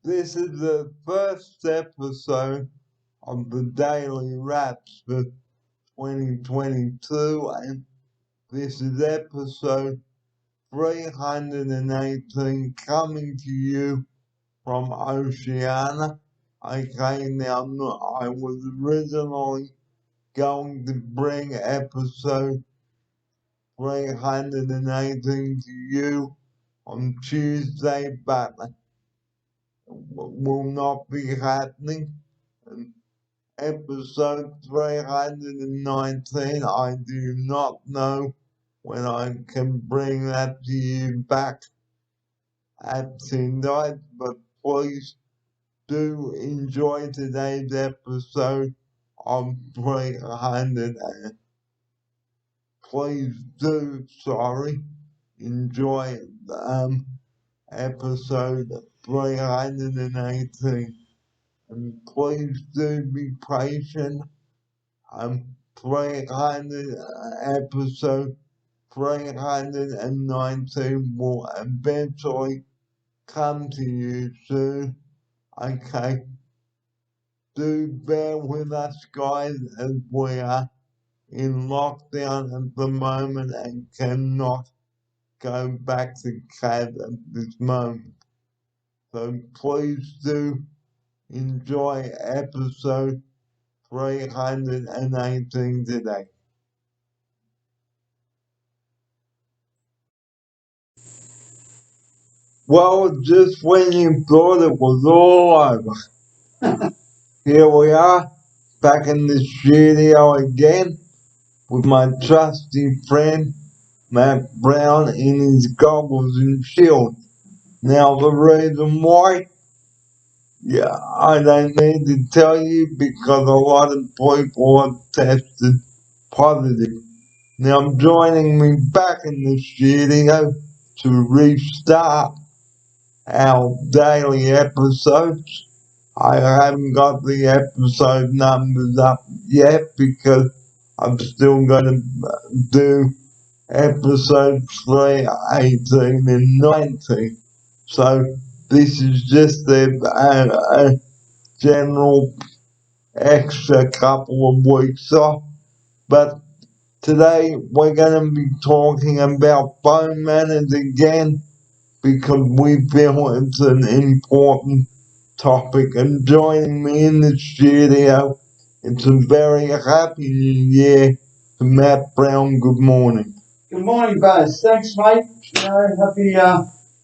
This is the first episode of the Daily Raps for 2022, and this is episode 318 coming to you from Oceania. Okay, now I was originally going to bring episode 318 to you on Tuesday, but will not be happening. And episode 319, I do not know when I can bring that to you back at tonight, but please do enjoy today's episode of 300. Please do, enjoy episode 318. And please do be patient. 300 episode 319 will eventually come to you soon. Okay. Do bear with us, guys, as we are in lockdown at the moment and cannot go back to CAD at this moment. So please do enjoy episode 318 today. Well, just when you thought it was all over, here we are, back in the studio again, with my trusty friend, Matt Brown, in his goggles and shield. Now, the reason why, I don't need to tell you, because a lot of people have tested positive. Now, joining me back in the studio to restart our daily episodes. I haven't got the episode numbers up yet because I'm still going to do episode 318 and 19. So this is just a general extra couple of weeks off. But today we're going to be talking about phone manners again, because we feel it's an important topic. And joining me in the studio, it's a very happy new year to Matt Brown. Good morning. Good morning, Buzz. Thanks, mate. Happy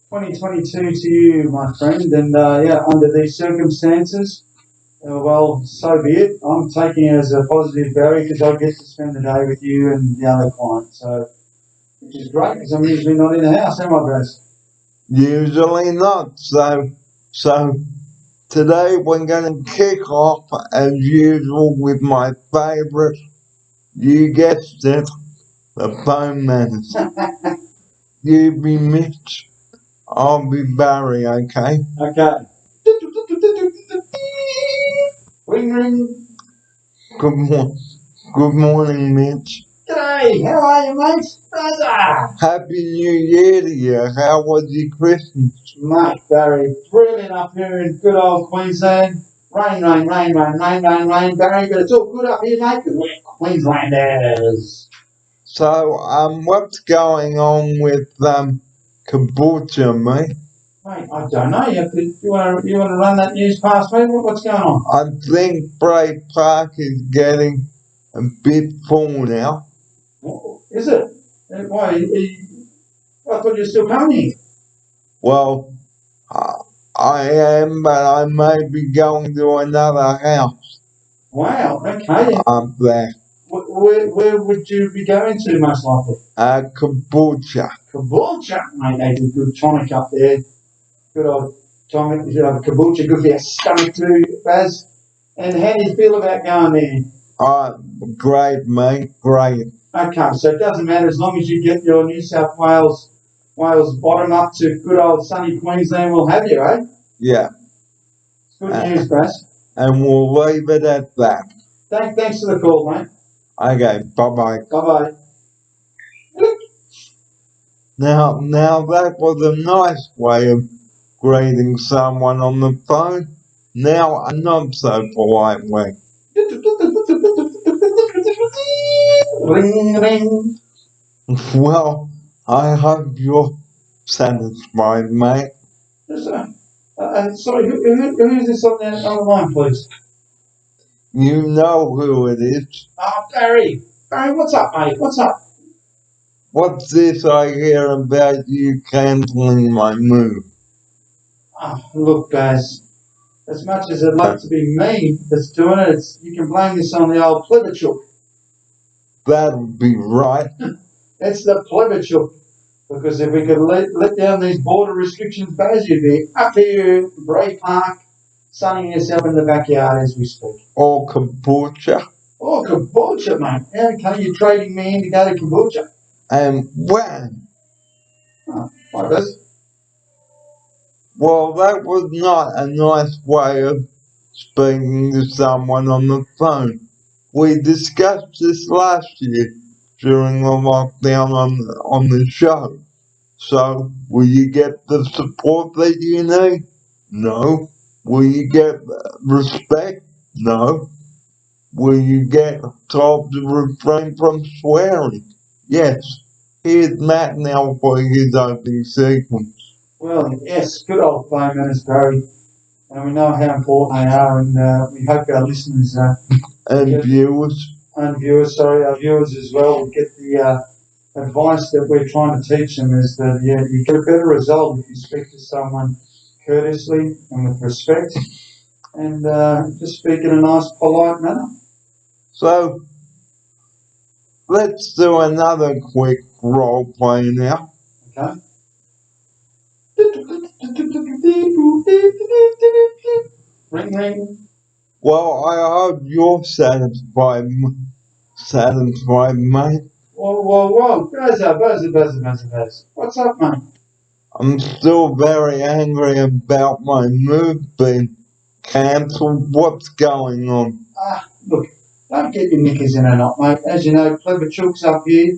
2022 to you, my friend. And under these circumstances, well, so be it. I'm taking it as a positive, Barry, because I get to spend the day with you and the other clients. So, which is great, because I'm usually not in the house, am I, Buzz? Usually not. So today we're going to kick off as usual with my favorite. You guessed it, the phone manners. You be Mitch, I'll be Barry. Okay. Okay. Ring, ring. Good morning, Mitch. G'day. How are you, mate? Brother. Happy New Year to you. How was your Christmas? Mate, Barry, brilliant up here in good old Queensland. Rain, Barry, but it's all good up here, mate, because we're Queenslanders. So, what's going on with kombucha, mate. Mate, I don't know. You want to run that news past me? What's going on? I think Bray Park is getting a bit full now. Is it? Why? I thought you were still coming. Well, I am, but I may be going to another house Wow. Okay. up there. Where would you be going to most likely? Kombucha. Caboolture, mate. They do good tonic up there. Good old tonic. Caboolture, good for your stomach too, Baz. And how do you feel about going there? Great, mate. Great. Okay, so it doesn't matter as long as you get your New South Wales bottom up to good old sunny Queensland. We'll have you, eh? Yeah. Good news, Baz. And we'll leave it at that. Thanks for the call, mate. Okay, bye-bye. Bye-bye. Now that was a nice way of greeting someone on the phone. Now a not so polite way. Ring, ring. Well, I hope you're satisfied, mate. Sorry, who is this on the line, please? You know who it is. Barry. Barry, what's up, mate? What's up? What's this I hear about you cancelling my move? Look, Baz, as much as I'd like to be me that's doing it, you can blame this on the old plebachuk. That would be right. It's the plebachuk. Because if we could let down these border restrictions, Baz, you'd be up here, Bray Park, sunning yourself in the backyard as we speak. Or kombucha. Oh, kombucha, mate. Okay, you're trading me in to go to kombucha. And when? Like this. Well, that was not a nice way of speaking to someone on the phone. We discussed this last year during the lockdown on the show. So, will you get the support that you need? No. Will you get respect? No. Will you get told to refrain from swearing? Yes. Here's Matt now for his opening sequence. Well, yes, good old 5 minutes, Barry. And we know how important they are, and we hope our listeners and viewers. And viewers, sorry, our viewers as well will get the advice that we're trying to teach them is that you get a better result if you speak to someone courteously and with respect and just speak in a nice, polite manner. So, let's do another quick role play now. Okay. Ring, ring. Well, I hope you're satisfied, mate. Whoa. Buzzer. What's up, mate? I'm still very angry about my move being cancelled. What's going on? Look, don't get your knickers in a knot, mate. As you know, Clever Chook's up here,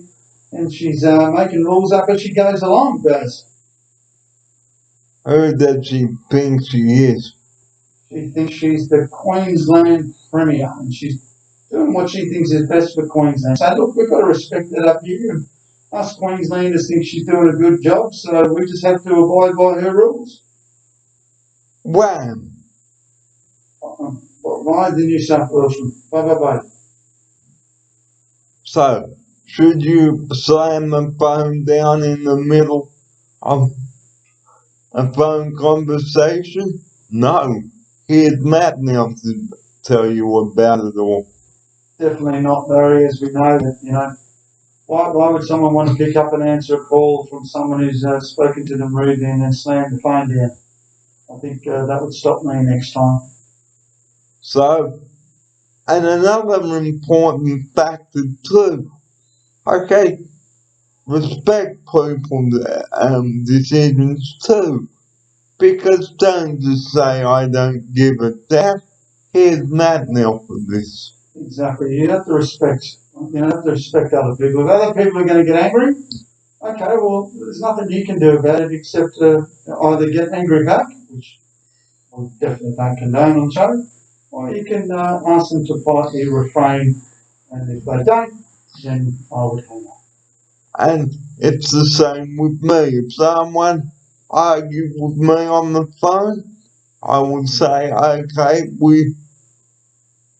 and she's making rules up as she goes along, Buzz. Who does she think she is? She thinks she's the Queensland Premier, and she's doing what she thinks is best for Queensland. So, look, we've got to respect that up here. And us Queenslanders think she's doing a good job, so we just have to abide by her rules. Wham! Ride the New South Wales. Bye. So, should you slam the phone down in the middle of a phone conversation? No. Here's Matt now to tell you about it all. Definitely not, Barry, as we know that, why would someone want to pick up and answer a call from someone who's spoken to them rudely and then slam the phone down? I think that would stop me next time. So, and another important factor too. Okay, respect people's decisions too. Because don't just say I don't give a damn. Here's Matt now for this. Exactly. You have to respect other people. If other people are going to get angry, okay, well, there's nothing you can do about it except either get angry back, which I definitely don't condone on show, or you can ask them to politely refrain, and if they don't, then I would hang up. And it's the same with me. If someone argued with me on the phone, I would say, okay,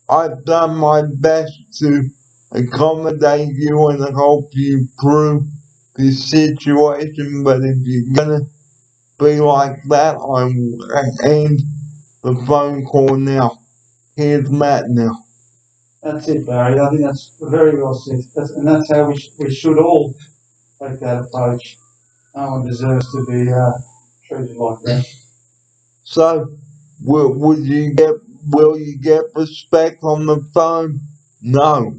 I've done my best to accommodate you and help you through this situation, but if you're gonna be like that, I will end the phone call now. Here's Matt now. That's it, Barry. I think that's very well said. That's how we should all take that approach. No one deserves to be treated like that. So, will you get respect on the phone? No.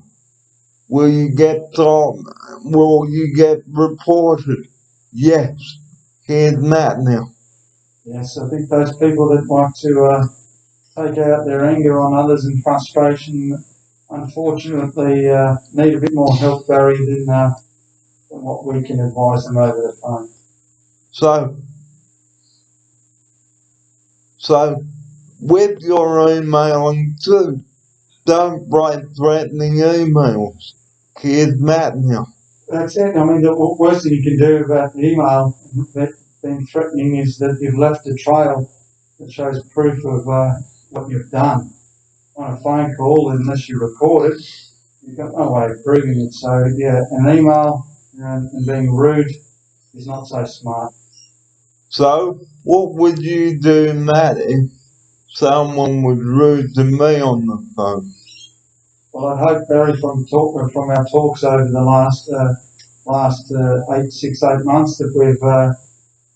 Will you get reported? Yes. Here's Matt now. Yes, I think those people that like to take out their anger on others and frustration, unfortunately, need a bit more help, Barry, than what we can advise them over the phone. So with your emailing too, don't write threatening emails. Here's Matt now. That's it. I mean, the worst thing you can do about the email being threatening is that you've left a trail that shows proof of what you've done. On a phone call, unless you record it, you've got no way of proving it. So, yeah, an email and being rude is not so smart. So, what would you do, Matt, if someone was rude to me on the phone? Well, I'd hope, Barry, from our talks over the last 8 months, that we've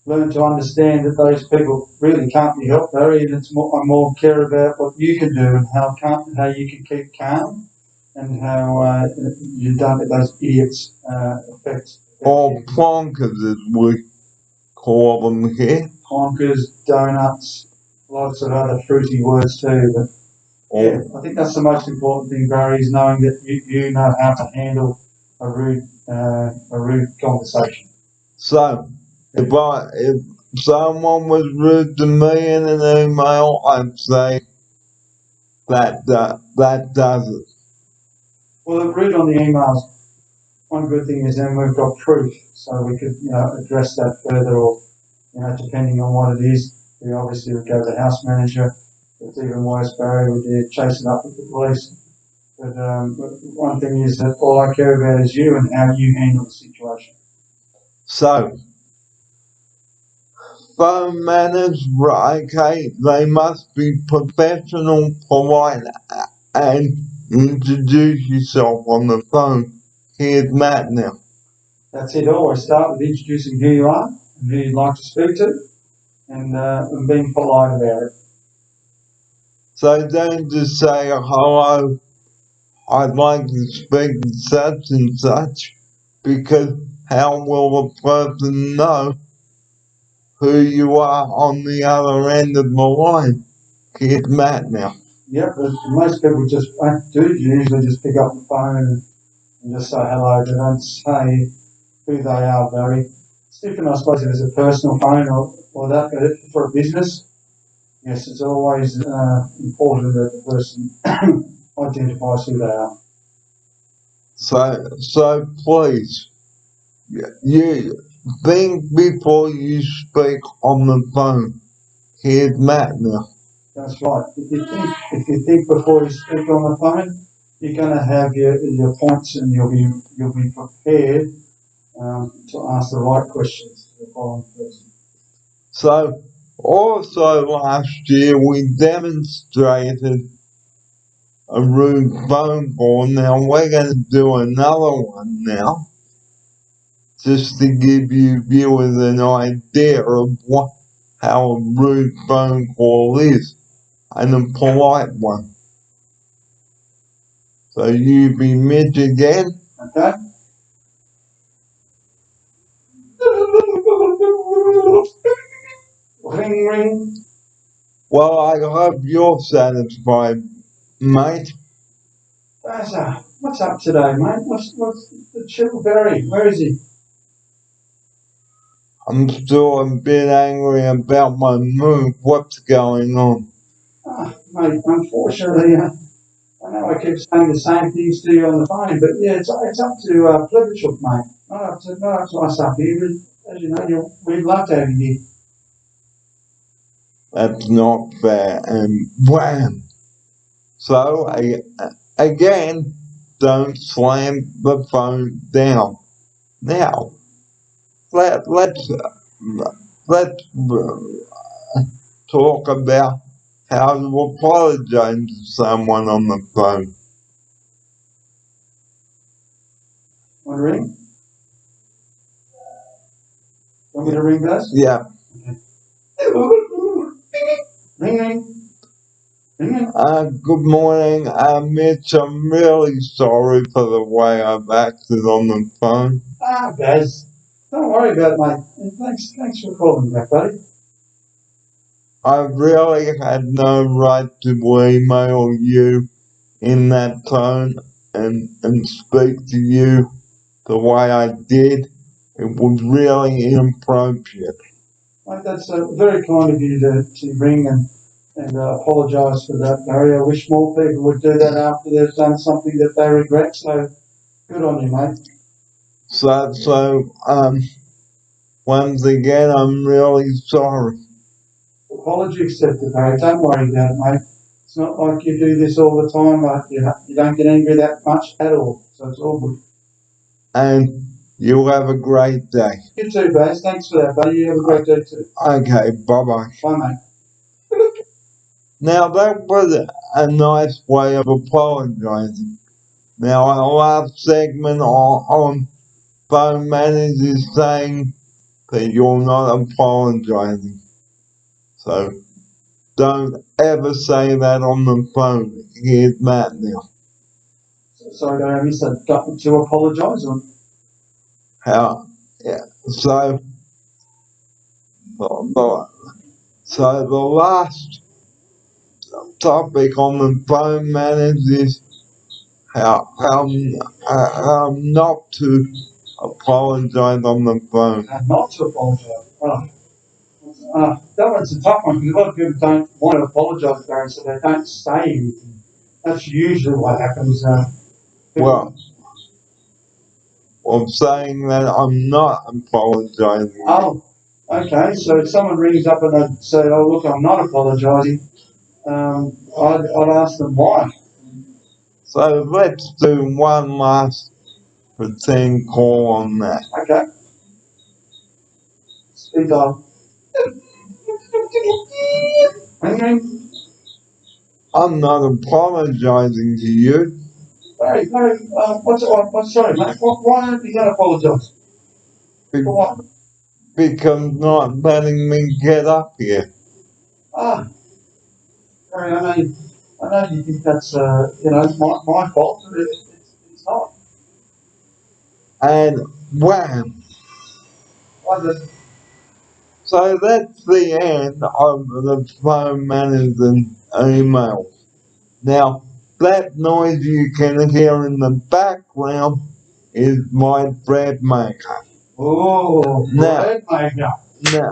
learned to understand that those people really can't be helped, Barry, and I more care about what you can do and how you can keep calm and how you don't let those idiots affect Or you. plonkers, as we call them here. Honkers, donuts, lots of other fruity words too. But yeah, I think that's the most important thing, Barry, is knowing that you know how to handle a rude conversation. So, if someone was rude to me in an email, I'd say that does it. Well, rude on the emails. One good thing is then we've got proof, so we could address that further, or depending on what it is, we obviously would go to the house manager. If it's even worse, Barry, would chase it up with the police. But one thing is that all I care about is you and how you handle the situation. So, phone manners, okay, they must be professional, polite, and introduce yourself on the phone. Here's Matt now. That's it. Always start with introducing who you are and who you'd like to speak to, and being polite about it. So don't just say, hello, I'd like to speak to such and such, because how will the person know who you are on the other end of the line? Here's Matt now. Yep, but most people usually just pick up the phone and just say hello. They don't say who they are, Barry. It's different, I suppose, if it's a personal phone or that, but for a business, yes, it's always important that the person identifies who they are. So please, you think before you speak on the phone. Here's Matt now. That's right. If you think before you speak on the phone, you're going to have your points, and you'll be prepared to ask the right questions to the following person. So also last year we demonstrated a rude phone call. Now we're going to do another one now, just to give you viewers an idea of how a rude phone call is, and a polite one. So you be Mitch again. Okay? Ring, ring. Well, I hope you're satisfied, mate. Bazza, what's up today, mate? What's the chill Barry? Where is he? I'm still a bit angry about my move. What's going on? Mate, unfortunately, I know I keep saying the same things to you on the phone, but yeah, it's up to Pleasure, mate. not up to us up here, but as you know, we'd love to have you here. That's not fair. And wham! So, again, don't slam the phone down. Now, let's talk about how to apologize to someone on the phone. Want to ring? Want me to ring those? Yeah. Ring, ring. Good morning, Mitch. I'm really sorry for the way I've acted on the phone. Guys, don't worry about it, mate. And thanks for calling me back, buddy. I really had no right to email you in that tone and speak to you the way I did. It was really inappropriate. Mate, that's very kind of you to ring and apologise for that, Barry. I wish more people would do that after they've done something that they regret. So good on you, mate. So, once again, I'm really sorry. Apology accepted, Barry. Don't worry about it, mate. It's not like you do this all the time. You don't get angry that much at all. So it's all good. And you have a great day. You too, Baz. Thanks for that, buddy. You have a great day too. Okay, bye-bye. Bye, mate. Now, that was a nice way of apologizing. Now, our last segment on phone manners is saying that you're not apologizing. So, don't ever say that on the phone. Here's Matt now. Sorry, Barry. I missed that. Got to apologise or? Yeah. So the last topic on the phone manners is how not to apologize on the phone. Not to apologise. That one's a tough one because a lot of people don't want to apologise, Barry, so they don't say anything. That's usually what happens. Well, I'm saying that I'm not apologizing. Oh, okay. So if someone rings up and they say, "Oh, look, I'm not apologising," I'd ask them why. So let's do one last pretend call on that. Okay. Speak on. I'm not apologizing to you. Barry, sorry, mate. Why aren't you going to apologise? For what? Because not letting me get up here. Barry, I know you think that's my fault, but it's not. And wham! So that's the end of the phone manners and emails. Now, that noise you can hear in the background is my bread maker. Oh, bread maker.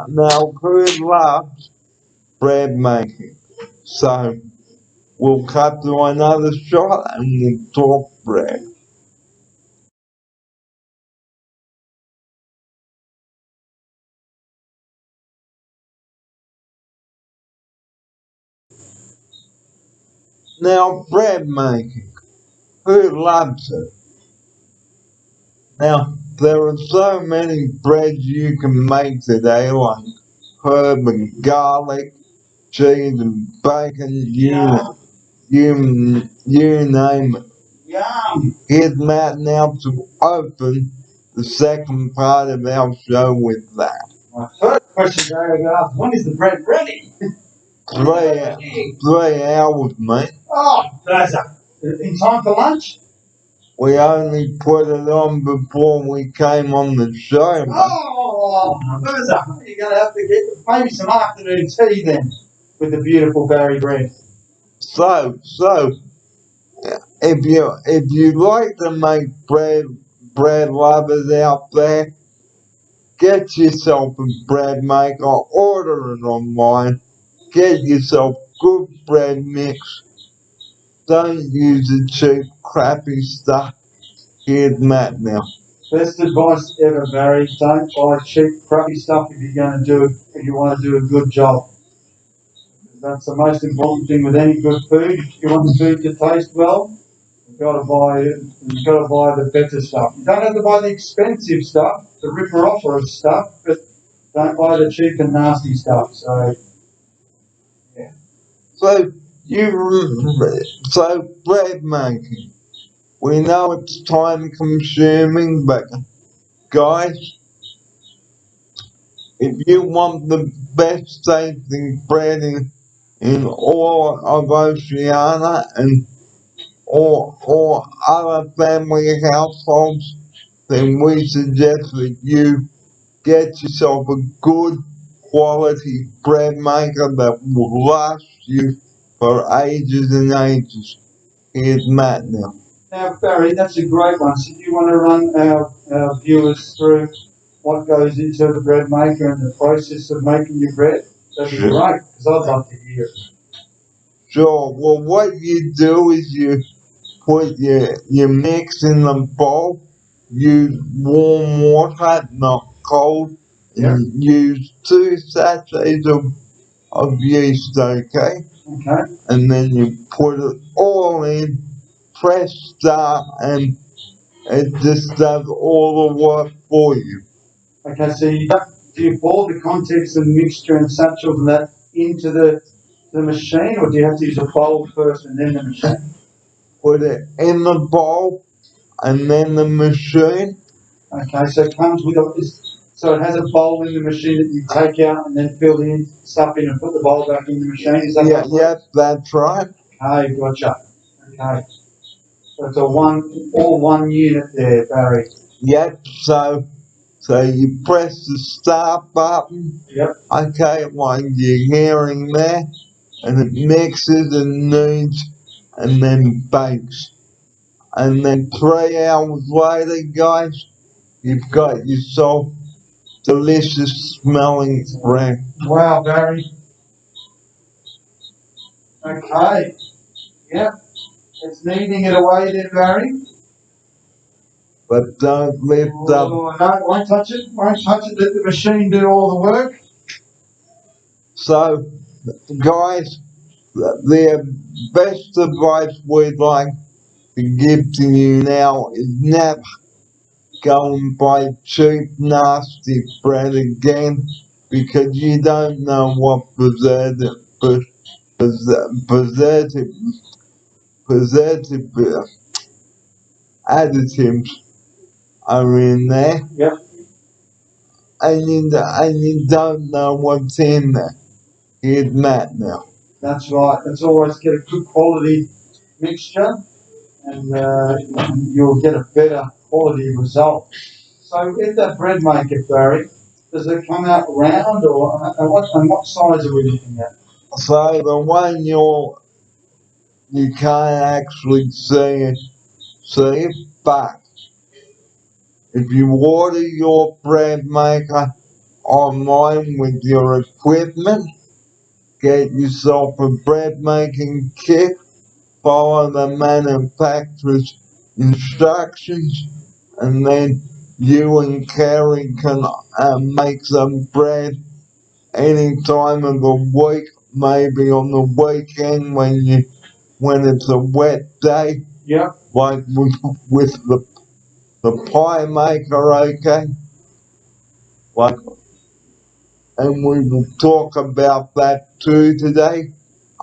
Now, who loves bread making? So, we'll cut to another shot and we'll talk bread. Now, bread making. Who loves it? Now, there are so many breads you can make today, like herb and garlic, cheese and bacon, you name it. Yum. Here's Matt now to open the second part of our show with that. My first question I got asked, when is the bread ready? 3 hours, mate. Oh, pleasure. In time for lunch? We only put it on before we came on the show, mate. Oh, pleasure. You're going to have to get maybe some afternoon tea then with the beautiful Barry bread. So, if you like to make bread lovers out there, get yourself a bread maker, order it online, get yourself good bread mix. Don't use the cheap, crappy stuff. Here's Matt now. Best advice ever, Barry. Don't buy cheap, crappy stuff if you're going to if you want to do a good job. That's the most important thing with any good food. If you want the food to taste well, you've got to buy it. You've got to buy the better stuff. You don't have to buy the expensive stuff, the ripper-offer stuff, but don't buy the cheap and nasty stuff. So, yeah. So so bread making. We know it's time consuming, but guys, if you want the best tasting bread in all of Oceania and or other family households, then we suggest that you get yourself a good quality bread maker that will last you for ages and ages. Here's Matt now. Now, Barry, that's a great one. So, do you want to run our viewers through what goes into the bread maker and the process of making your bread? That'd be great, because I'd love to hear it. Sure. Well, what you do is you put your mix in the bowl, use warm water, not cold, and use 2 sachets of yeast, okay? Okay. And then you put it all in, press start, and it just does all the work for you. Okay, so do you pour the contents and mixture and satchels and that into the machine, or do you have to use a bowl first and then the machine? Put it in the bowl and then the machine. Okay, so it comes with so it has a bowl in the machine that you take out and then fill the stuff in and put the bowl back in the machine. Is that right? Yes, that's right. Okay, gotcha. Okay, so it's all one unit there, Barry. Yep. So you press the start button. Yep. Okay, like you're hearing there, and it mixes and kneads and then bakes. And then 3 hours later, guys, you've got yourself delicious smelling bread. Wow, Barry. Okay. Yep. It's kneading it away there, Barry. But don't lift up. No, won't touch it. Won't touch it. Let the machine do all the work. So, guys, the best advice we'd like to give to you now is never go and buy cheap, nasty bread again, because you don't know what preservative additives are in there. Yep. And you don't know what's in there. Here's Matt now. That's right. Let's always get a good quality mixture, and you'll get a better quality result. So, with that bread maker, Barry, does it come out round, or and what size are we looking at? So the one you can't actually see, but if you order your bread maker online with your equipment, get yourself a bread making kit, follow the manufacturer's instructions, and then you and Carrie can make some bread any time of the week, maybe on the weekend when it's a wet day. Yep. Like with the pie maker, okay? Like, and we will talk about that too today.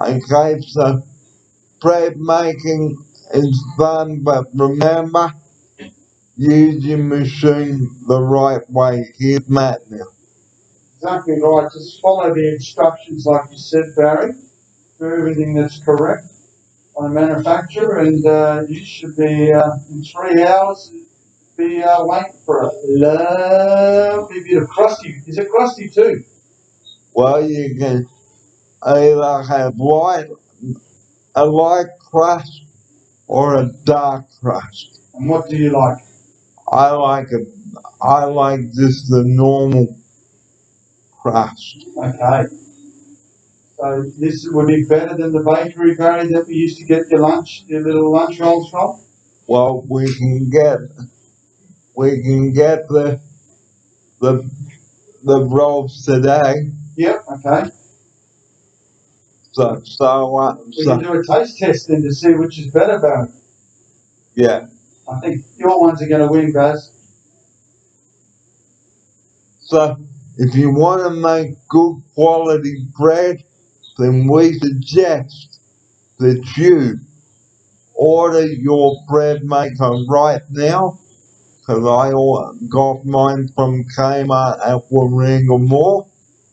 Okay, so bread making is fun, but remember, use your machine the right way. Here's Matt now. Exactly right. Just follow the instructions, like you said, Barry. Do everything that's correct by the manufacturer, and you should be in 3 hours. Be waiting for a lovely bit of crusty. Is it crusty too? Well, you can either have a light crust or a dark crust. And what do you like? I like just the normal crust. Okay. So this would be better than the bakery, Barry, that we used to get your little lunch rolls from? Well, we can get we can get the the rolls today. Yep, okay. So We can do a taste test then to see which is better, Barry. yeah. I think your ones are going to win, Baz. So if you want to make good quality bread, then we suggest that you order your bread maker right now, because I got mine from Kmart at Warringah Mall,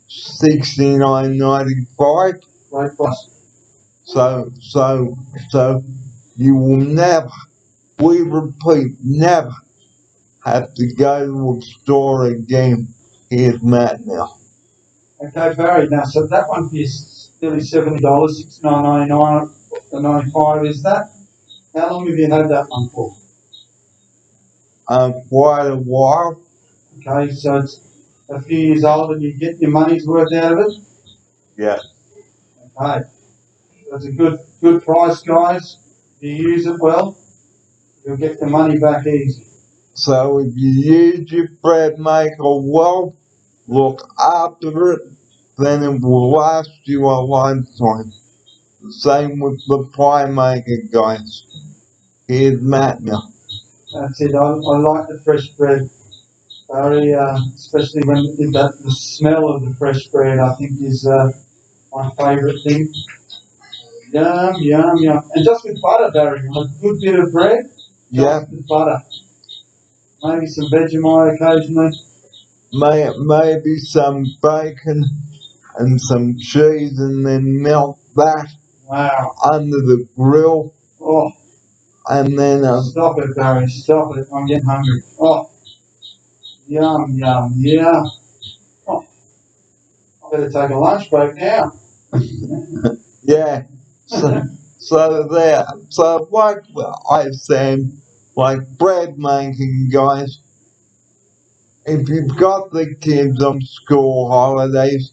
$69.95. Great price. So you will never, we repeat, never have to go to a store again. Here's Matt now. Okay, Barry. Now, so that one is nearly $70, $69.99 is that? How long have you had that one for? Quite a while. Okay, so it's a few years old and you get your money's worth out of it? Yeah. Okay. That's a good price, guys. If you use it well, you'll get the money back easy. So if you use your bread maker well, look after it, then it will last you a lifetime. Same with the pie maker, guys. Here's Matt now. That's it. I like the fresh bread, Barry, especially when the smell of the fresh bread, I think, is my favourite thing. Yum, yum, yum. And just with butter, Barry, a good bit of bread, Yeah, just with butter. Maybe some Vegemite occasionally. maybe some bacon and some cheese, and then melt that Wow. under the grill, Oh, and then stop it, Barry. Stop it. I'm getting hungry. Oh, yum, yum, yeah. Oh, I better take a lunch break now. yeah. So there. So like I said, like bread making, guys. If you've got the kids on school holidays,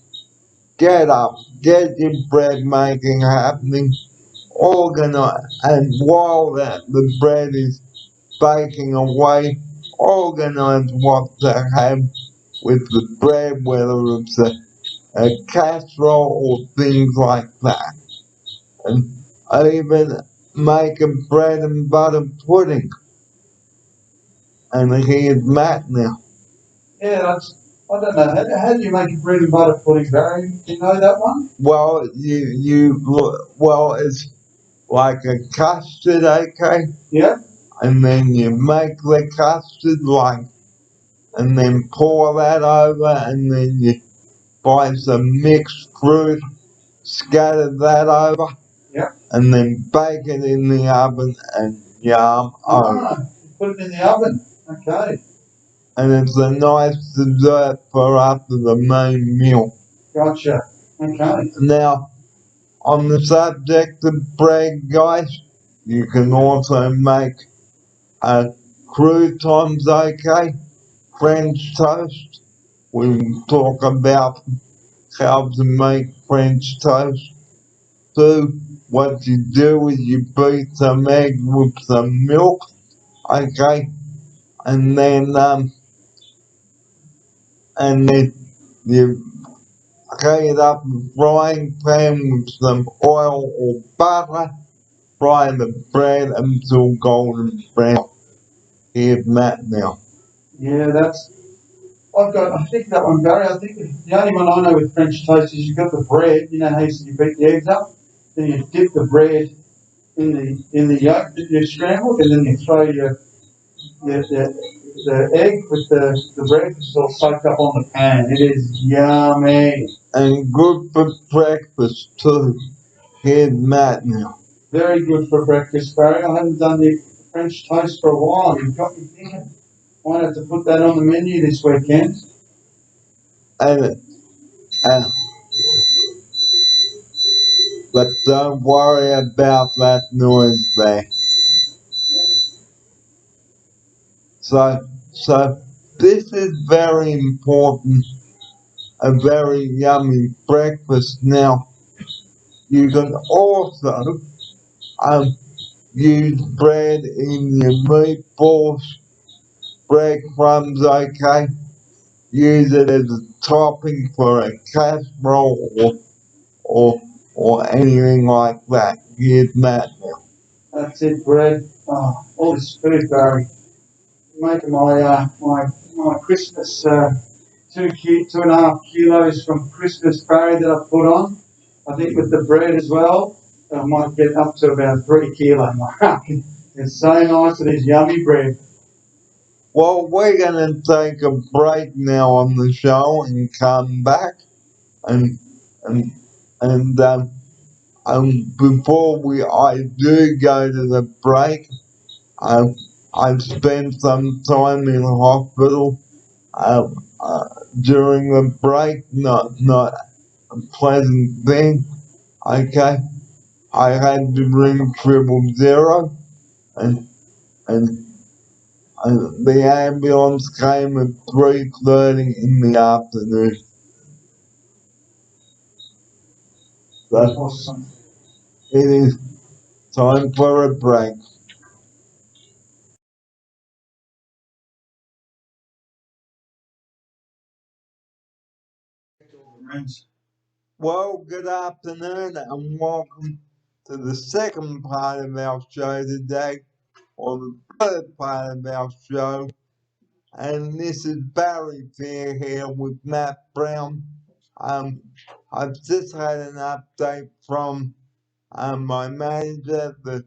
get up, get your bread making happening, organize, and while the bread is baking away, organize what to have with the bread, whether it's a casserole or things like that. And even make a bread and butter pudding. And here's Matt now. Yeah, I don't know. How do you make a bread and butter pudding, Barry? Do you know that one? Well, it's like a custard, okay? Yeah. And then you make the custard and then pour that over, and then you buy some mixed fruit, scatter that over, Yeah. and then bake it in the oven, and yum. Ah, you put it in the oven. Okay. And it's a nice dessert for after the main meal. Gotcha. Okay. Now, on the subject of bread, guys, you can also make croutons, okay? French toast. We will talk about how to make French toast. So, what you do is you beat some egg with some milk, okay? And then, you heat up a frying pan with some oil or butter. Fry the bread until golden brown. Here's Matt now. Yeah, I think that one, Barry. I think the only one I know with French toast is you've got the bread. You know how you said you beat the eggs up? Then you dip the bread in the yolk that you scrambled, and then you throw the egg with the bread, which is all soaked up on the pan. It is yummy. And good for breakfast too. Here's Matt now. Very good for breakfast, Barry. I haven't done the French toast for a while. You've got me thinking. Might have to put that on the menu this weekend. And, and but don't worry about that noise there. So this is very important. A very yummy breakfast. Now you can also use bread in your meatballs, breadcrumbs, okay? Use it as a topping for a casserole or anything like that. Here's Matt now. That's it, bread. Oh, all this food, Barry. Making my Christmas 2.5 kilos from Christmas, Barry, that I put on. I think with the bread as well, I might get up to about 3 kilo mark. It's so nice. It is yummy bread. Well, we're gonna take a break now on the show and come back and and and before I do go to the break, I've I've spent some time in hospital um, uh, during the break. Not a pleasant thing. Okay, I had to ring 000 and and the ambulance came at 3:30 in the afternoon. So Awesome. it is time for a break. Well, good afternoon and welcome to the second part of our show today, or the third part of our show. And this is Barry Fair here with Matt Brown. Um, I've just had an update from my manager that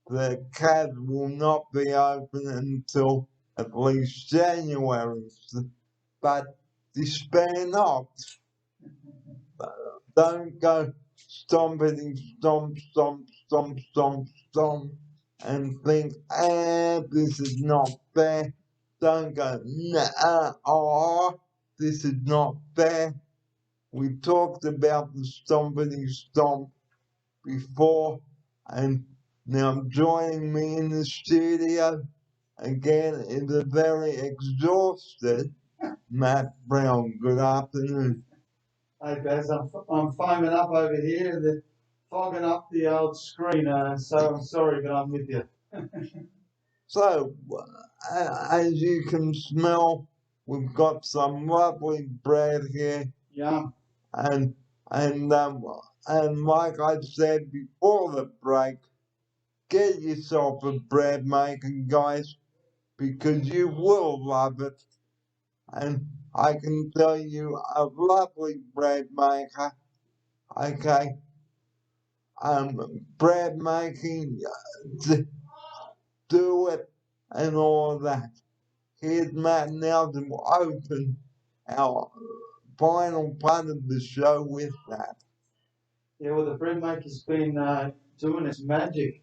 the CAD will not be open until at least January. But despair not. Don't go stomping, stomp, and think, this is not fair. Don't go, nah, this is not fair. We talked about the stomping stomp before, and now joining me in the studio again is a very exhausted Matt Brown. Good afternoon. Hey, Baz, I'm foaming up over here. They're fogging up the old screen, so I'm sorry, but I'm with you. So, as you can smell, we've got some lovely bread here, Yum. and and um, and like I said before the break, get yourself a bread maker, guys, because you will love it. And I can tell you, a lovely bread maker. Okay, bread making, do it, and all that. Here's Matt now to open our final part of the show with that. Yeah, well, the bread maker's been doing its magic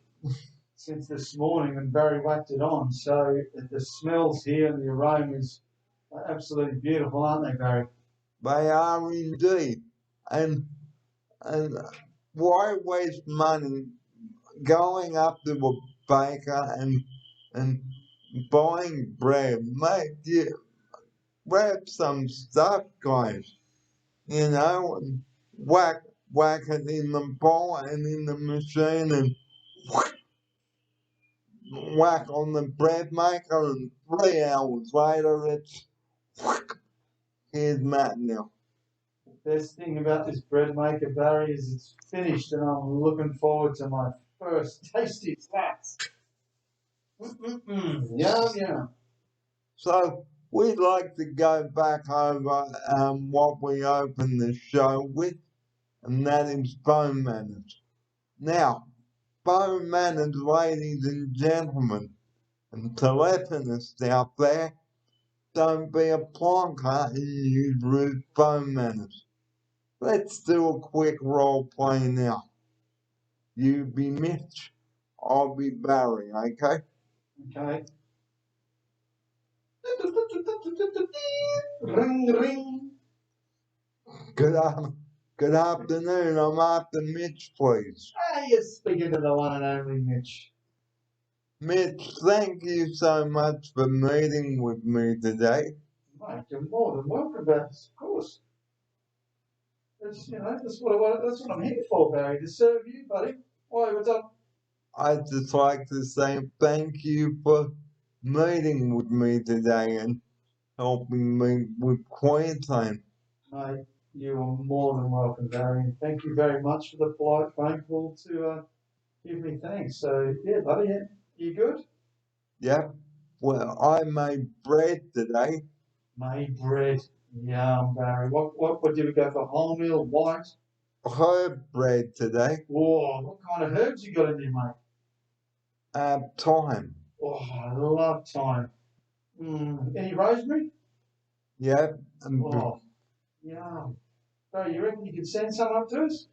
since this morning when Barry whacked it on. So the smells here and the aromas are absolutely beautiful, aren't they, Barry? They are indeed. And and why waste money going up to a baker and buying bread? Make you grab some stuff, guys. And whack whack it in the bowl and in the machine and whack on the bread maker, and 3 hours later it's here's Matt now. The best thing about this bread maker, Barry, is it's finished and I'm looking forward to my first tasty snacks. Yum, yum. So we'd like to go back over what we opened the show with, and that is phone manners. Now, phone manners, ladies and gentlemen, and telephonists out there, don't be a plonker and use rude phone manners. Let's do a quick role play now. You be Mitch, I'll be Barry, okay? Okay. Ring, ring. Good, good afternoon, I'm after Mitch, please. Ah, you're speaking to the one and only Mitch. Mitch, thank you so much for meeting with me today. Mate, you're more than welcome, but of course. That's what I'm here for, Barry, to serve you, buddy. Why, what's up? I'd just like to say thank you for meeting with me today and helping me with Queensland. Mate, you are more than welcome, Barry. And thank you very much for the polite phone call to give me thanks. So, yeah, buddy, yeah, you good? Yep. Well, I made bread today. Made bread. Yum, Barry. What did we go for? Wholemeal, white? Herb bread today. Whoa, what kind of herbs you got in there, mate? Thyme. Oh, I love thyme. Any rosemary? Yep. And, Oh, yum. Barry, you reckon you could send some up to us?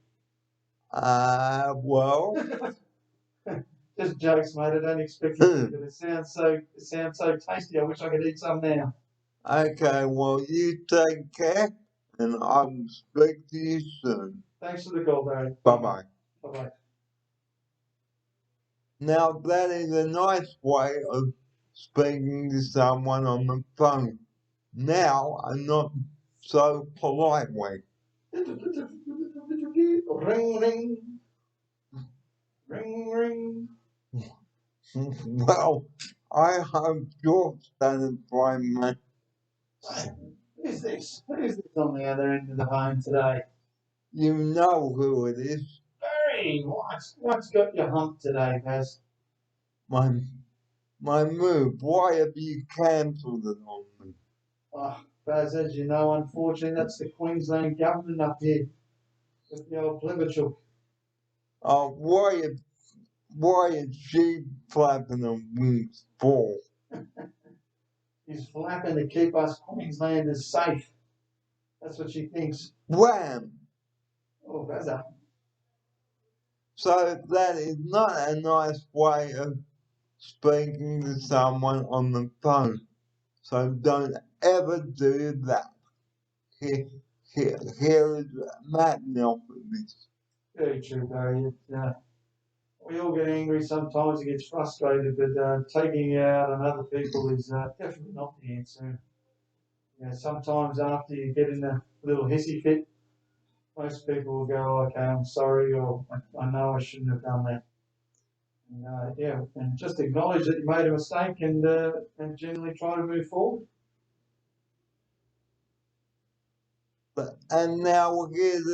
well, Just jokes, mate. I don't expect you to, but it sounds so tasty. I wish I could eat some now. okay, well, you take care and I will speak to you soon. Thanks for the call, Barry. Bye-bye. Bye-bye. Now, that is a nice way of speaking to someone on the phone. Now, a not so polite way. Ring, ring. Ring, ring. Well, I hope you're satisfied, mate. Who's this? Who's this on the other end of the phone today? You know who it is. Barry, what's got your hump today, Paz? My, my move. Why have you cancelled it on me? Oh, Paz, as you know, unfortunately, that's the Queensland government up here with the old Pliverchuk. Oh, why is she flapping her wings for? He's flapping to keep us Queenslanders safe. That's what she thinks. Wham! Oh, Pazza. So that is not a nice way of speaking to someone on the phone. So don't ever do that. Here is Matt now for this. Very true, Barry. We all get angry sometimes, it gets frustrated, but taking it out on other people is definitely not the answer. Sometimes after you get in a little hissy fit, most people will go, "Oh, okay, I'm sorry," or I know I shouldn't have done that. And just acknowledge that you made a mistake and generally try to move forward. And now here's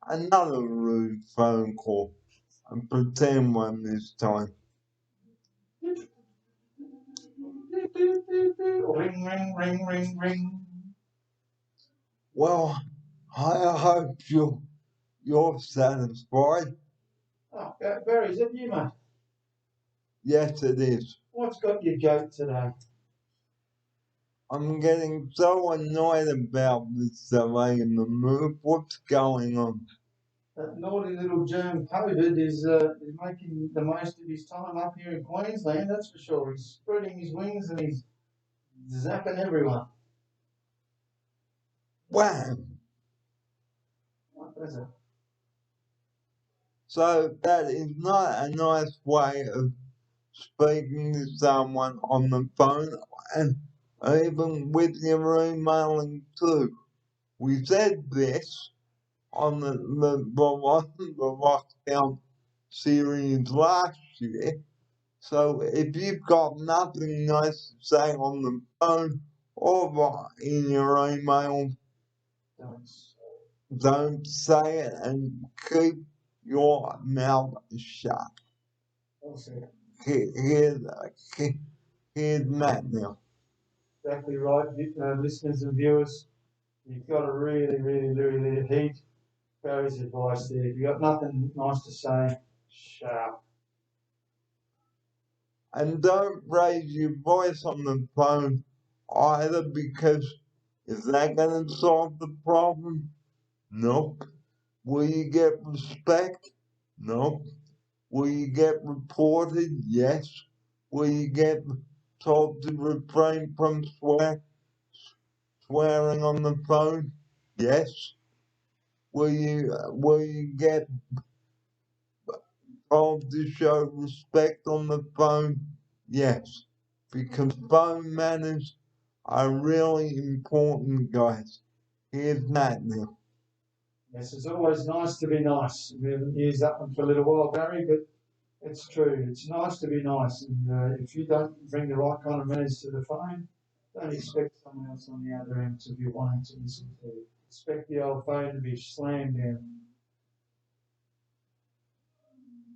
another rude phone call. And pretend one this time. Ring, ring, ring, ring, ring. Well, I hope you're satisfied. Oh, Barry, is that you, mate? Yes, it is. What's got your goat today? I'm getting so annoyed about this delay in the move. What's going on? That naughty little germ COVID is making the most of his time up here in Queensland, that's for sure. He's spreading his wings and he's zapping everyone. Wham! What is it? So that is not a nice way of speaking to someone on the phone and even with your emailing too. We said this on the lockdown series last year. So if you've got nothing nice to say on the phone or in your email, don't say it and keep your mouth shut. Also, Here's, here's Matt now. exactly right, listeners and viewers. You've got to really, really, really heed Barry's advice there. If you've got nothing nice to say, shut up. And don't raise your voice on the phone either, because is that going to solve the problem? Nope. Will you get respect? Nope. Will you get reported? Yes. Will you get told to refrain from swearing on the phone? Yes. Will you get told to show respect on the phone? Yes. Because phone manners are really important, guys. Here's Matt now. Yes, it's always nice to be nice. We haven't used that one for a little while, Barry, but It's true. It's nice to be nice, and if you don't bring the right kind of manners to the phone, don't expect someone else on the other end to be wanting to listen to you. Expect the old phone to be slammed down.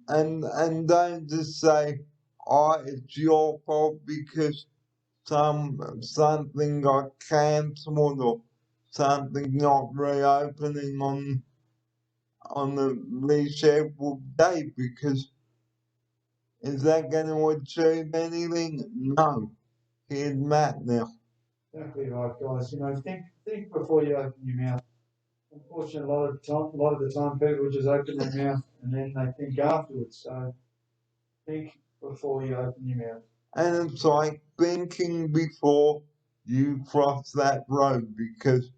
And don't just say, "Oh, it's your fault because something got cancelled or something not reopening on the rescheduled date," because is that going to achieve anything? No. Here's Matt now. Exactly right, guys. Think before you open your mouth. Unfortunately, a lot of the time, people just open their mouth and then they think afterwards. So think before you open your mouth. And it's like thinking before you cross that road, because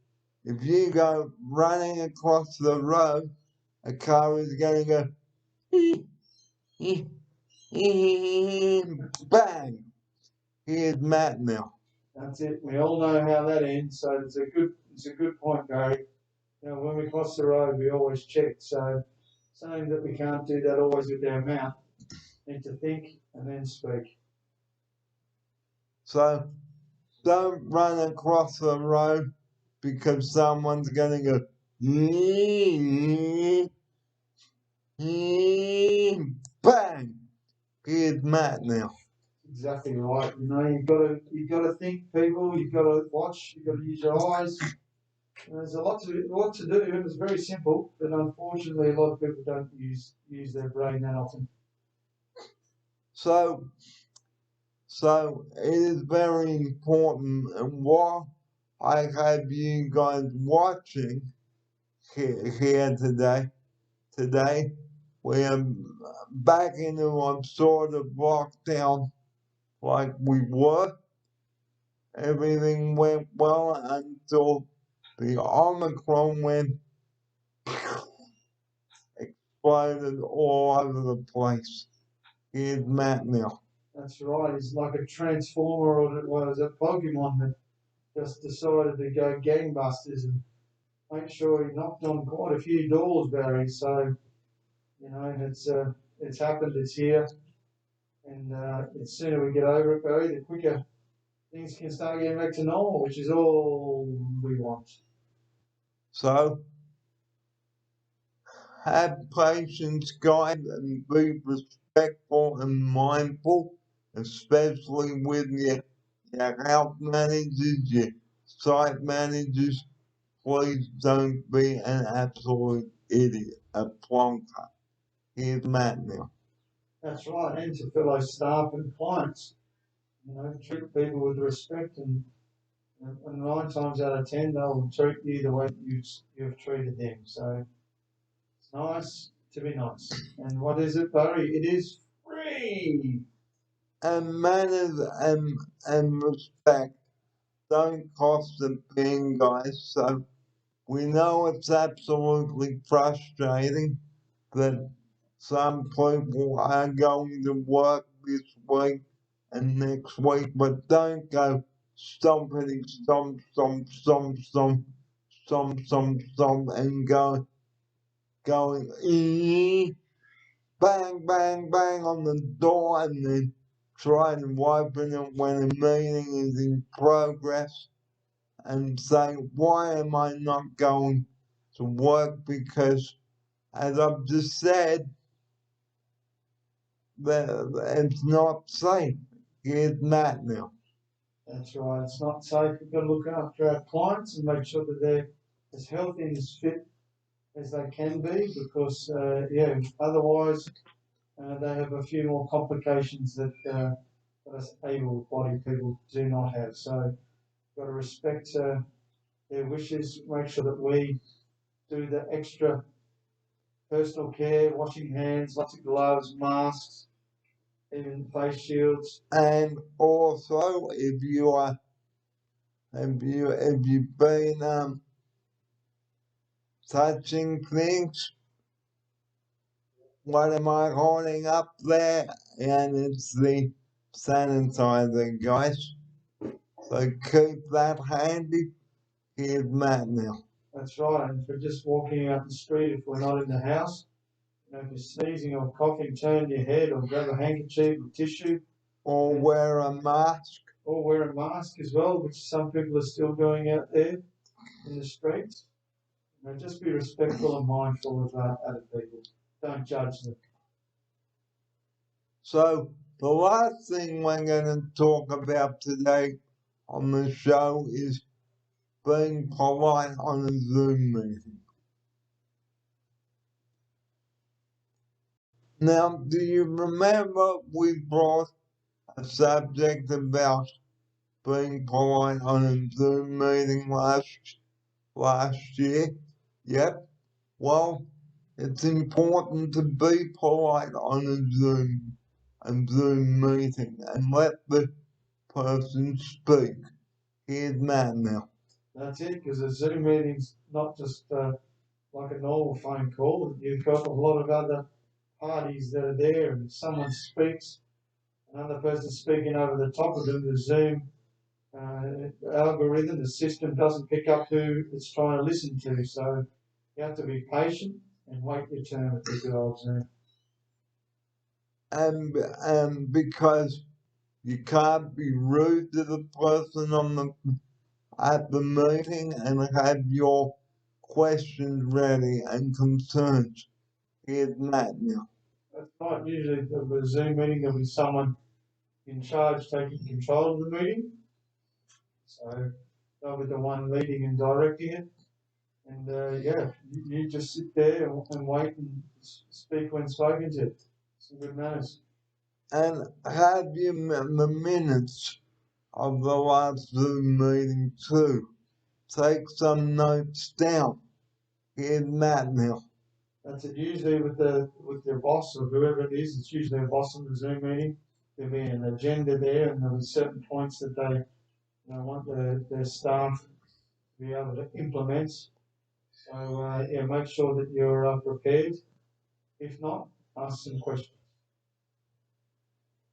if you go running across the road, a car is going to go bang. Here's Matt now. That's it. We all know how that ends. So it's a good point, Barry. When we cross the road, we always check. So saying that we can't do that always with our mouth, need to think and then speak. So don't run across the road because someone's going to go bang. Here's Matt now. Exactly right. You gotta think, people. You gotta watch. You gotta use your eyes. There's a lot to do, and it's very simple. But unfortunately, a lot of people don't use their brain that often. So it is very important, and while I have you guys watching here today we are back into a sort of lockdown like we were. Everything went well until the Omicron went exploded all over the place. Here's Matt now. That's right. He's like a transformer, or it was a Pokemon that just decided to go gangbusters and make sure he knocked on quite a few doors, Barry. So it's happened. It's here, and the sooner we get over it, Barry, the quicker things can start getting back to normal, which is all we want. So have patience, guys, and be respectful and mindful, especially with your house managers, your site managers. Please don't be an absolute idiot, a plonker. Here's Matt now. That's right, and to fellow staff and clients, treat people with respect, and 9 times out of 10 they'll treat you the way you've treated them. So it's nice to be nice. And what is it, Barry? It is free. And manners and respect don't cost a thing, guys. So we know it's absolutely frustrating that some people are going to work this week and next week, but don't go stomping, stomp, and going, bang, bang, bang on the door and then try to open it when a meeting is in progress and say, why am I not going to work? Because, as I've just said, that it's not safe. Here's Matt now. That's right. It's not safe. We've got to look after our clients and make sure that they're as healthy and as fit as they can be, because otherwise they have a few more complications that us able-bodied people do not have. So we've got to respect their wishes. Make sure that we do the extra personal care, washing hands, lots of gloves, masks, even face shields. And also, if you've been touching things, what am I holding up there? And it's the sanitizer, guys. So keep that handy. Here's Matt now. That's right. And if we're just walking out the street, if we're not in the house, if you're sneezing or coughing, turn your head or grab a handkerchief or tissue. Or wear a mask. Or wear a mask as well, which some people are still doing out there in the streets. Just be respectful and mindful of other people. Don't judge them. So the last thing we're going to talk about today on the show is being polite on a Zoom meeting. Now, do you remember we brought a subject about being polite on a Zoom meeting last year? Yep. Well, it's important to be polite on a Zoom meeting and let the person speak. Here's Matt now. That's it, because a Zoom meeting's not just like a normal phone call. You've got a lot of other parties that are there, and if someone speaks, another person speaking over the top of them, the Zoom algorithm, the system doesn't pick up who it's trying to listen to. So you have to be patient and wait your turn with the good old Zoom. And because you can't be rude to the person at the meeting and have your questions ready and concerns. Here's Matt now. That's right. Usually with a Zoom meeting, there'll be someone in charge taking control of the meeting. So they'll be the one leading and directing it. And you just sit there and wait and speak when spoken to. Some good manners. And have you the minutes of the last Zoom meeting too? Take some notes down. Here's Matt now. That's it. Usually with their boss or whoever it is, it's usually a boss in the Zoom meeting. There'll be an agenda there, and there'll be certain points that they want their staff to be able to implement. So make sure that you're prepared. If not, ask some questions.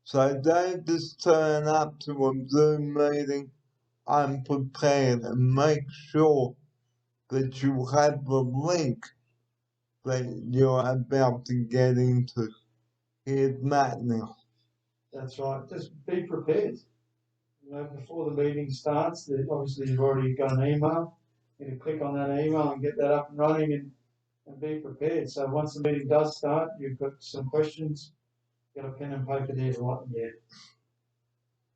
So don't just turn up to a Zoom meeting unprepared, and make sure that you have the link that you're about to get into. Here's Matt now. That's right. Just be prepared. Before the meeting starts, obviously you've already got an email. You can click on that email and get that up and running and be prepared. So once the meeting does start, you've got some questions. Got a pen and paper there to write them down.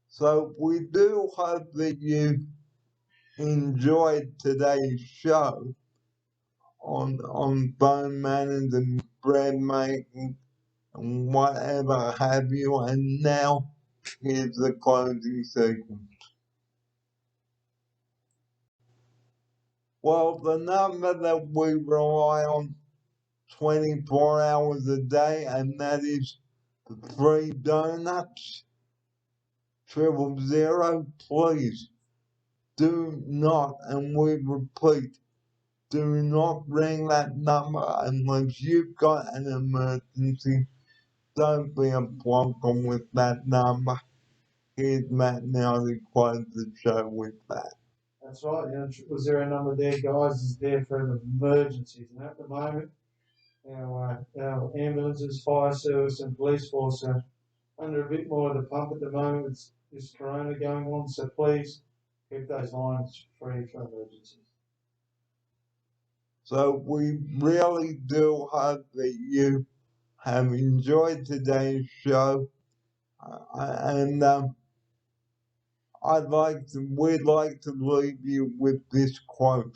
So we do hope that you enjoyed today's show on bone manners and bread making and whatever have you. And now here's the closing sequence. Well, the number that we rely on 24 hours a day, and that is the free donuts. 000, please do not, and we repeat, do not ring that number unless you've got an emergency. Don't be a plonker with that number. Here's Matt now to close the show with that. That's right. 000 number there, guys, is there for emergencies. And at the moment, our ambulances, fire service, and police force are under a bit more of the pump at the moment with this corona going on. So please keep those lines free for emergencies. So we really do hope that you have enjoyed today's show, and we'd like to leave you with this quote: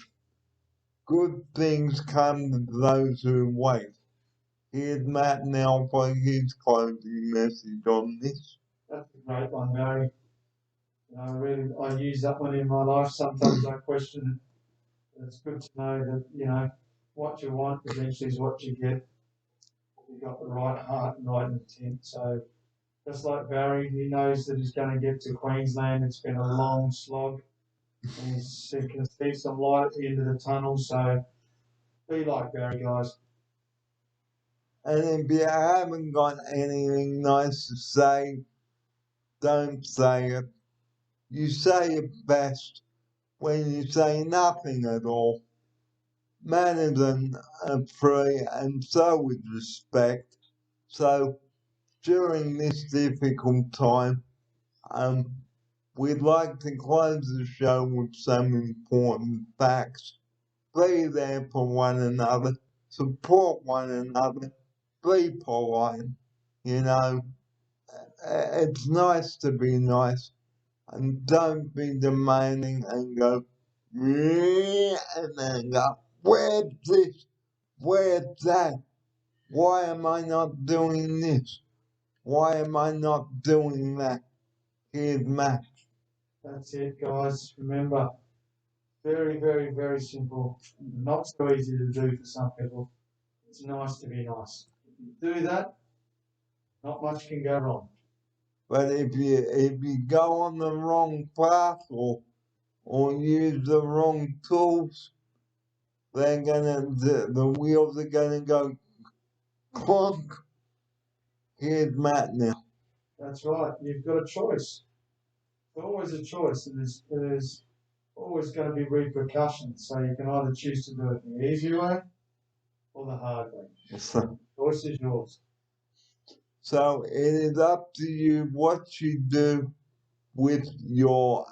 "Good things come to those who wait." Here's Matt now for his closing message on this. That's a great one, Barry. I use that one in my life. Sometimes I question it. It's good to know that what you want eventually is what you get. You've got the right heart and right intent. So just like Barry, he knows that he's going to get to Queensland. It's been a long slog, and he can see some light at the end of the tunnel. So be like Barry, guys. And if you haven't got anything nice to say, don't say it. You say it best when you say nothing at all. manners are free and so with respect. So during this difficult time, we'd like to close the show with some important facts. Be there for one another, support one another, be polite. You know, it's nice to be nice, and don't be demanding and go, "Yeah," and then go, where's this? Where's that? Why am I not doing this? Why am I not doing that? Here's Matt. That's it, guys. Remember, very, very, very simple. Not so easy to do for some people. It's nice to be nice. If you do that, not much can go wrong. But if you go on the wrong path or use the wrong tools, the wheels are gonna go clunk. Here's Matt now. That's right. You've got a choice. There's always a choice, and there's always going to be repercussions. So you can either choose to do it the easy way or the hard way. So, Choice is yours. so it is up to you what you do with your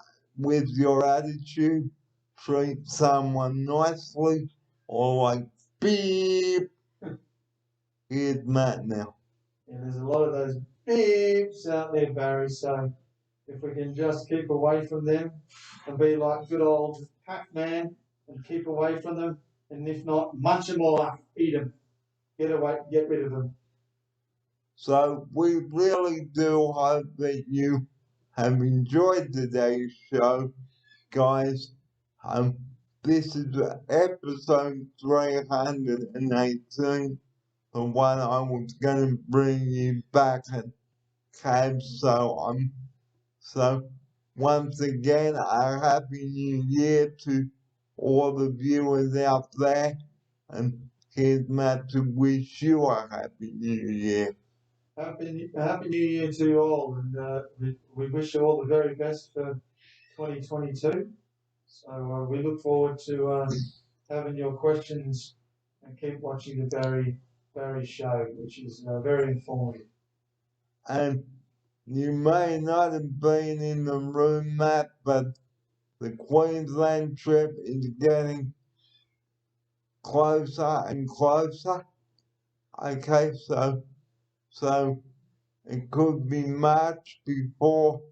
attitude. Treat someone nicely or like beep. Here's Matt now. And there's a lot of those beeps out there, Barry. So if we can just keep away from them and be like good old Pac-Man and keep away from them, and if not, munch them all up, eat them, get rid of them. So we really do hope that you have enjoyed today's show, guys. This is episode 318, the one I was going to bring you back at Cab. So once again, a happy new year to all the viewers out there, and here's Matt to wish you a happy new year. Happy New Year to you all, and we wish you all the very best for 2022. So we look forward to having your questions and keep watching the Barry show, which is very informative. And you may not have been in the room, Matt, but the Queensland trip is getting closer and closer. Okay, so it could be March before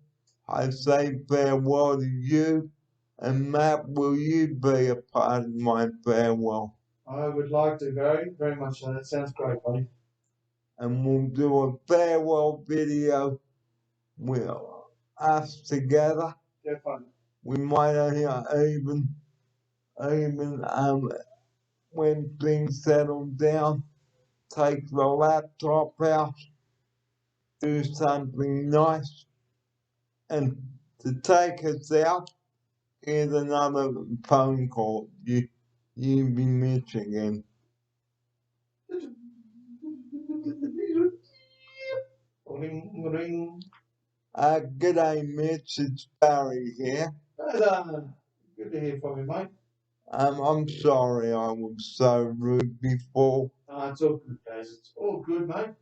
I say farewell to you. And Matt, will you be a part of my farewell? I would like to, very much so. That sounds great, buddy. And we'll do a farewell video with us together. Definitely. We might even when things settle down, take the laptop out, do something nice, and to take us out, here's another phone call. You be Michigan. Ring, ring. G'day, Mitch. It's Barry here. Good to hear from you, mate. I'm sorry I was so rude before. It's all good, guys. It's all good, mate.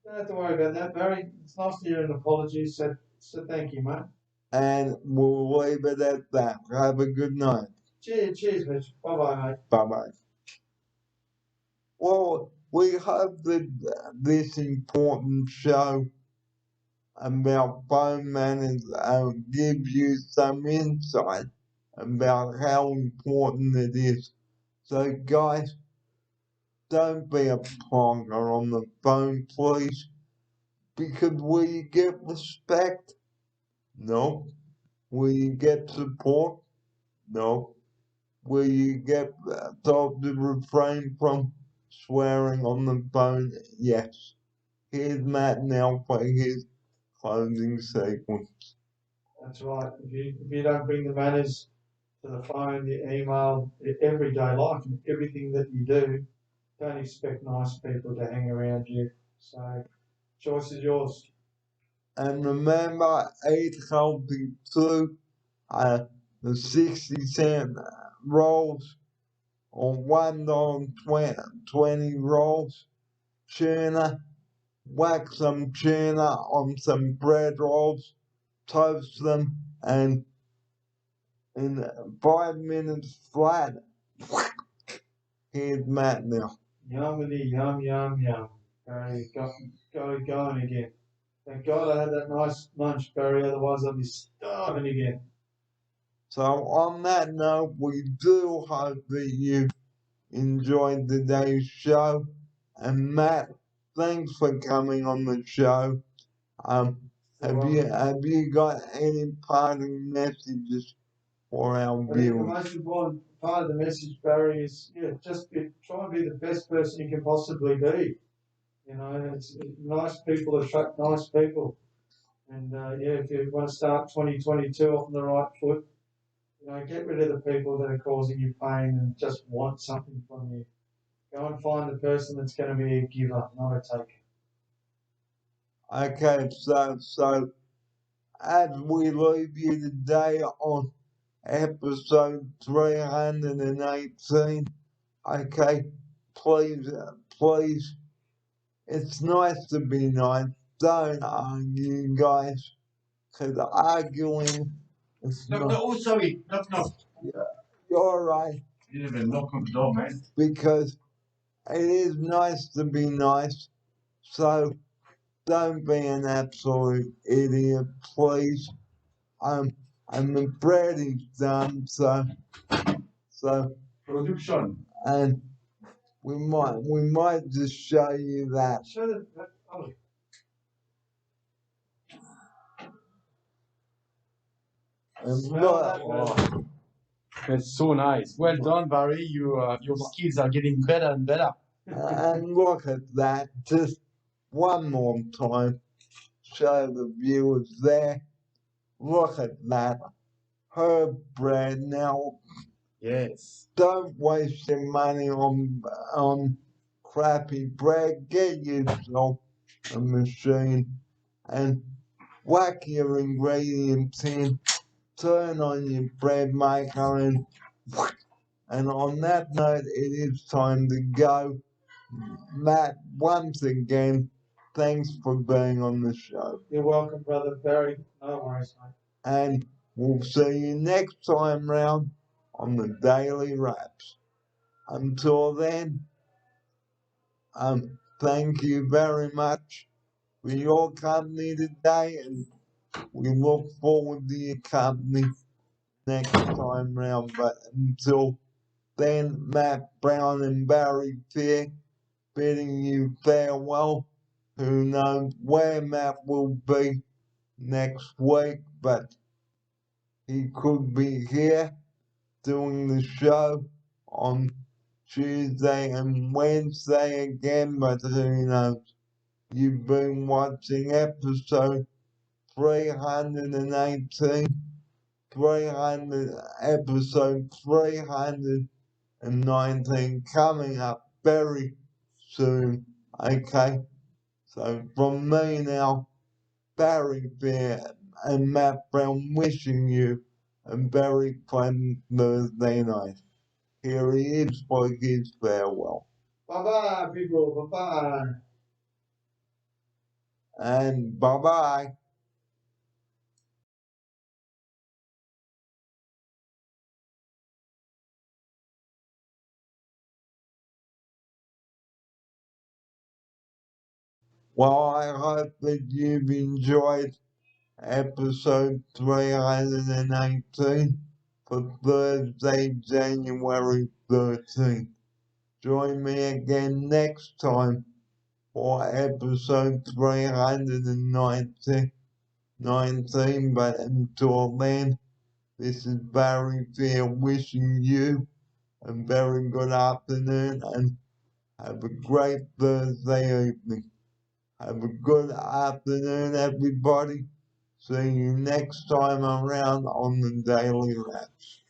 Don't have to worry about that, Barry. It's nice to hear an apology, so thank you, mate. And we'll leave it at that. Have a good night. Cheers, Mitch. Bye-bye, mate. Bye-bye. Well, we hope that this important show about phone manners gives you some insight about how important it is. So, guys, don't be a plonger on the phone, please, because will you get respect? No. Will you get support? No. Will you get told to refrain from swearing on the phone? Yes. Here's Matt now for his closing sequence. That's right. If you don't bring the manners to the phone, the email, the everyday life, and everything that you do, don't expect nice people to hang around you. So, choice is yours. And remember, eat healthy too. The 60-cent rolls or $1.20 rolls, tuna, whack some tuna on some bread rolls, toast them, and in 5 minutes flat, here's Matt now. Yummy, yum, yum, yum. Barry, got it going again. Thank God I had that nice lunch, Barry, otherwise I'd be starving again. So on that note, we do hope that you enjoyed today's show. And Matt, thanks for coming on the show. Have you got any parting messages for our I think the viewers? most important part of the message, Barry, is try and be the best person you can possibly be. You know, it's nice people attract nice people, and if you want to start 2022 off on the right foot, get rid of the people that are causing you pain and just want something from you. Go and find the person that's going to be a giver, not a taker. Okay, so as we leave you today on episode 318, okay, please, it's nice to be nice. Don't argue, guys, because arguing is Knock, not. knock. Oh, sorry. Knock, knock. You're right. You didn't even knock on the door, man. Because it is nice to be nice. So don't be an absolute idiot, please. And the bread is done, so Production. and we might just show you that. Show the. Oh. And Smell that, look, brother. That's so nice. Well done, Barry. Your skills are getting better and better. and look at that. Just one more time. Show the viewers there. Look at that. Her bread now. Yes. Don't waste your money on crappy bread. Get yourself a machine and whack your ingredients in. Turn on your bread maker and on that note, it is time to go. Matt, once again, thanks for being on the show. You're welcome, brother Barry. No worries, mate. And we'll see you next time round on the Daily Wraps. Until then, thank you very much for your company today, and we look forward to your company next time round. But until then, Matt Brown and Barry Fair bidding you farewell. Who knows where Matt will be next week, but he could be here doing the show on Tuesday and Wednesday again, but who knows? You've been watching episode 318, episode 319 coming up very soon, okay? So from me now, Barry Bear and Matt Brown wishing you a very pleasant Thursday night. Here he is for his farewell. Bye-bye, people. Bye-bye. And bye-bye. Well, I hope that you've enjoyed episode 318 for Thursday, January 13th. Join me again next time for episode 319. But until then, this is Barry Fair wishing you a very good afternoon and have a great Thursday evening. Have a good afternoon, everybody. See you next time around on the Daily Wraps.